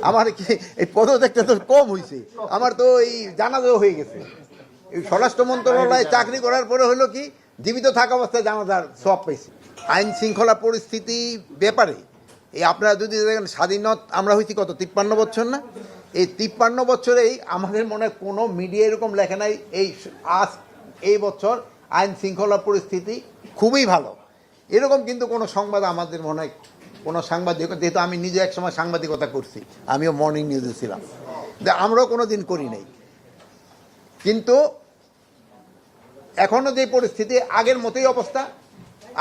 আমার কি এই পদত্যাগটা তো কম হয়েছে, আমার তো এই জানাজাও হয়ে গেছে। এই স্বরাষ্ট্র মন্ত্রণালয়ে চাকরি করার পরে হলো কি জীবিত থাকা অবস্থায় জানাজার সব পেয়েছি। আইন শৃঙ্খলা পরিস্থিতি ব্যাপারে এই আপনারা যদি দেখেন স্বাধীনতা আমরা হয়েছি কত 53 বছর না, এই 53 বছরেই আমাদের মনে হয় কোনো মিডিয়া এরকম লেখে নাই এই বছর আইন শৃঙ্খলা পরিস্থিতি খুবই ভালো, এরকম কিন্তু কোনো সংবাদ আমাদের মনে হয় কোনো সাংবাদিক, যেহেতু আমি নিজে একসময় সাংবাদিকতা করছি, আমিও মর্নিং নিউজে ছিলাম, আমরাও কোনো দিন করি নাই। কিন্তু এখনও যে পরিস্থিতি আগের মতোই অবস্থা,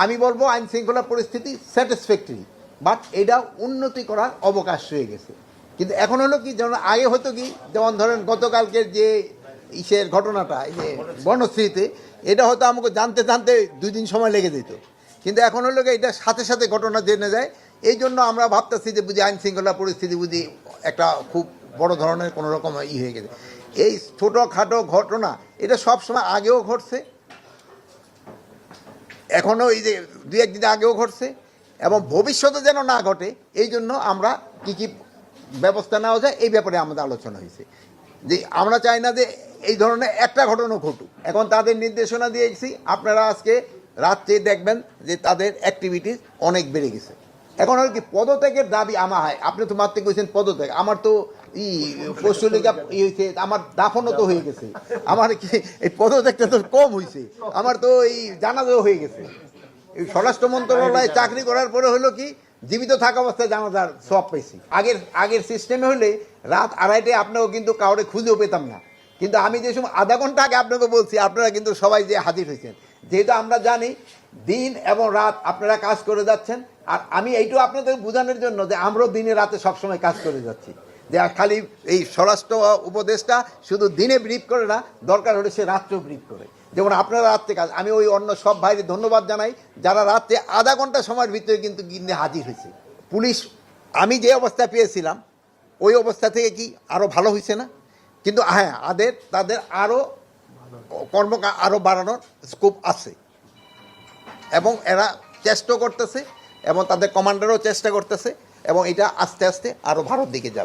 আমি বলবো আইন শৃঙ্খলা পরিস্থিতি স্যাটিসফ্যাক্টরি, বাট এটা উন্নতি করার অবকাশ রয়ে গেছে। কিন্তু এখন হলো কি, যেমন আগে হতো কি, যেমন ধরেন গতকালকের যে ইসের ঘটনাটা, এই যে বনশ্রীতে, এটা হয়তো আমাকে জানতে 2 দিন সময় লেগে যেত, কিন্তু এখন হলো কি এটা সাথে সাথে ঘটনা জেনে যায়। এই জন্য আমরা ভাবতেছি যে বুঝি আইন শৃঙ্খলা পরিস্থিতি বুঝি একটা খুব বড় ধরনের কোনো রকম হয়ে গেছে। এই ছোটোখাটো ঘটনা এটা সবসময় আগেও ঘটছে, এখনও এই যে 2-1 দিন আগেও ঘটছে, এবং ভবিষ্যতে যেন না ঘটে এই জন্য আমরা কী ব্যবস্থা নেওয়া যায় এই ব্যাপারে আমাদের আলোচনা হয়েছে। যে আমরা চাই না যে এই ধরনের একটা ঘটনা ঘটুক। এখন তাদের নির্দেশনা দিয়েছি, আপনারা আজকে রাত্রে দেখবেন যে তাদের অ্যাক্টিভিটিস অনেক বেড়ে গেছে। এখন আর কি পদত্যাগের দাবি আমার হয়, আপনি তো মাত্র কইছেন পদত্যাগ, আমার তো পশ্চিমলিগা হয়েছে, আমার দাফনও তো হয়ে গেছে, আমার কি এই পদত্যাগটা তো কম হয়েছে, আমার তো এই জানাজাও হয়ে গেছে। এই স্বরাষ্ট্র মন্ত্রণালয়ে চাকরি করার পরে হলো কি জীবিত থাকা অবস্থায় জানাজার সব পেয়েছি। আগের সিস্টেমে হলে রাত 2:30টায় আপনাকেও কিন্তু কাউরে খুঁজেও পেতাম না, কিন্তু আমি যে সময় আধা ঘন্টা আগে আপনাকে বলছি, আপনারা কিন্তু সবাই যে হাজির হয়েছেন, যেহেতু আমরা জানি দিন এবং রাত আপনারা কাজ করে যাচ্ছেন। আর আমি এইটুকু আপনাদের বোঝানোর জন্য যে আমরাও দিনে রাতে সবসময় কাজ করে যাচ্ছি, যে খালি এই স্বরাষ্ট্র উপদেশটা শুধু দিনে ব্রিফ করে না, দরকার হলে সে রাত্রেও ব্রিফ করে। যেমন আপনারা রাত্রে কাজ, আমি ওই অন্য সব ভাইদের ধন্যবাদ জানাই যারা রাত্রে আধা ঘন্টা সময়ের ভিতরে কিন্তু গিন্নে হাজির হয়েছে। পুলিশ আমি যে অবস্থা পেয়েছিলাম ওই অবস্থা থেকে কি আরও ভালো হয়েছে না? কিন্তু হ্যাঁ, তাদের আরও আরও বাড়ানোর স্কোপ আছে, এবং এরা চেষ্টা করতেছে, এবং তাদের কমান্ডারও চেষ্টা করতেছে, এবং এটা আস্তে আস্তে আরও ভালোর দিকে যাবে।